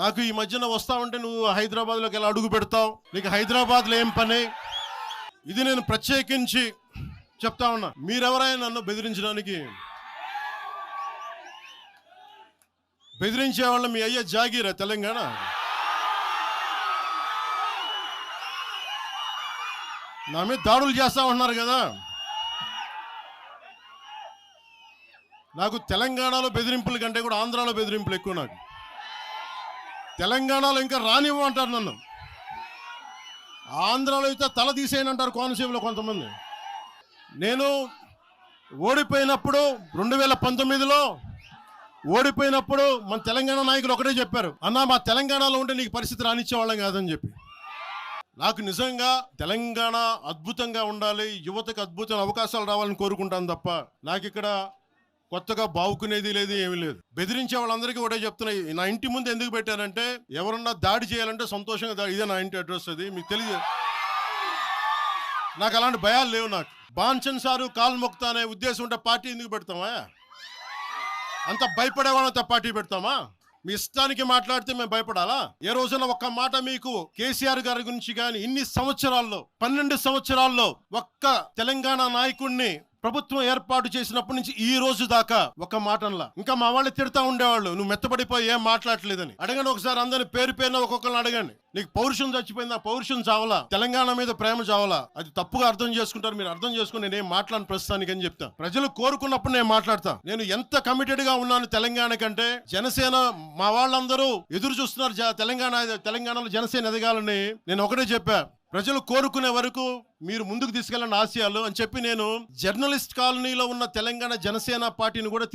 నాకు ఈ మధ్యన వస్తా ఉంటే నువ్వు హైదరాబాద్లోకి ఎలా అడుగు పెడతావు, నీకు హైదరాబాద్లో ఏం పని, ఇది నేను ప్రత్యేకించి చెప్తా ఉన్నా. మీరెవరైనా నన్ను బెదిరించే వాళ్ళ మీ అయ్యే జాగీరా తెలంగాణ. నా మీద దాడులు చేస్తా ఉన్నారు కదా. నాకు తెలంగాణలో బెదిరింపుల కంటే కూడా ఆంధ్రాలో బెదిరింపులు ఎక్కువ. నాకు తెలంగాణలో ఇంకా రానివ్వమంటారు నన్ను, ఆంధ్రాలో అయితే తల తీసేయనంటారు కోనసీమలో కొంతమంది. నేను ఓడిపోయినప్పుడు 2019లో ఓడిపోయినప్పుడు మన తెలంగాణ నాయకులు ఒకటే చెప్పారు, అన్నా మా తెలంగాణలో ఉంటే నీకు పరిస్థితి రానిచ్చేవాళ్ళం కాదని చెప్పి. నాకు నిజంగా తెలంగాణ అద్భుతంగా ఉండాలి, యువతకు అద్భుతమైన అవకాశాలు రావాలని కోరుకుంటాను తప్ప నాకు ఇక్కడ కొత్తగా బావుకునేది లేదు, ఏమీ లేదు. బెదిరించే వాళ్ళందరికీ ఒకటే చెప్తున్నాయి. నా ఇంటి ముందు ఎందుకు పెట్టానంటే ఎవరన్నా దాడి చేయాలంటే సంతోషంగా ఇదే నా ఇంటి అడ్రస్, అది మీకు తెలియదు. నాకు అలాంటి భయాలు లేవు. నాకు బాన్చన్ సారు కాలు మొక్తా అనే ఉద్దేశం ఉంటే పార్టీ ఎందుకు పెడతామా? అంత భయపడేవాళ్ళంతా పార్టీ పెడతామా? మీ ఇష్టానికి మాట్లాడితే మేము భయపడాలా? ఏ రోజున ఒక్క మాట మీకు కేసీఆర్ గారి గురించి కానీ ఇన్ని సంవత్సరాల్లో 12 సంవత్సరాల్లో ఒక్క తెలంగాణ నాయకుడిని ప్రభుత్వం ఏర్పాటు చేసినప్పటి నుంచి ఈ రోజు దాకా ఒక మాటంలా. ఇంకా మా వాళ్ళు తిడతా ఉండేవాళ్ళు, నువ్వు మెత్తబడిపోయి ఏం మాట్లాడలేదని. అడగండి ఒకసారి, అందరిని పేరు పేరున ఒక్కొక్కరిని అడగండి. నీకు పౌరుషం చచ్చిపోయిందా? పౌరుషం చావలా? తెలంగాణ మీద ప్రేమ చావలా? అది తప్పుగా అర్థం చేసుకుంటారు. మీరు అర్థం చేసుకుని నేనేం మాట్లాడిన ప్రస్తుతానికి అని చెప్తా. ప్రజలు కోరుకున్నప్పుడు నేను మాట్లాడతా. నేను ఎంత కమిటెడ్ గా ఉన్నాను తెలంగాణ కంటే. జనసేన మా వాళ్ళందరూ ఎదురు చూస్తున్నారు తెలంగాణలో జనసేన ఎదగాలని. నేను ఒకటే చెప్పా, ప్రజలు కోరుకునే వరకు మీరు ముందుకు తీసుకెళ్ళండి ఆశయాలు అని చెప్పి నేను జర్నలిస్ట్ కాలనీలో ఉన్న తెలంగాణ జనసేన పార్టీని కూడా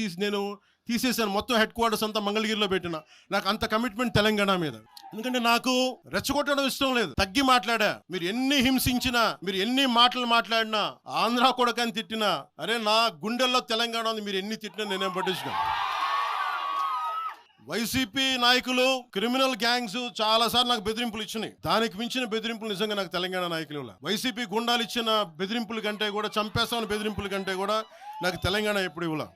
తీసేసాను. మొత్తం హెడ్ క్వార్టర్స్ అంతా మంగళగిరిలో పెట్టిన. నాకు అంత కమిట్మెంట్ తెలంగాణ మీద. ఎందుకంటే నాకు రెచ్చగొట్టడం ఇష్టం లేదు. తగ్గి మాట్లాడా. మీరు ఎన్ని హింసించినా, మీరు ఎన్ని మాటలు మాట్లాడినా, ఆంధ్ర కొడకని తిట్టినా, అరే నా గుండెల్లో తెలంగాణ ఉంది, మీరు ఎన్ని తిట్టినా నేనేం పట్టించుకోను. వైసీపీ నాయకులు, క్రిమినల్ గ్యాంగ్స్ చాలా సార్లు నాకు బెదిరింపులు ఇచ్చినాయి. దానికి మించిన బెదిరింపులు నిజంగా నాకు తెలంగాణ నాయకులు. వైసీపీ గుండాలు ఇచ్చిన బెదిరింపుల కంటే కూడా, చంపేస్తామని బెదిరింపుల కంటే కూడా నాకు తెలంగాణ ఎప్పుడు ఇవ్వలా.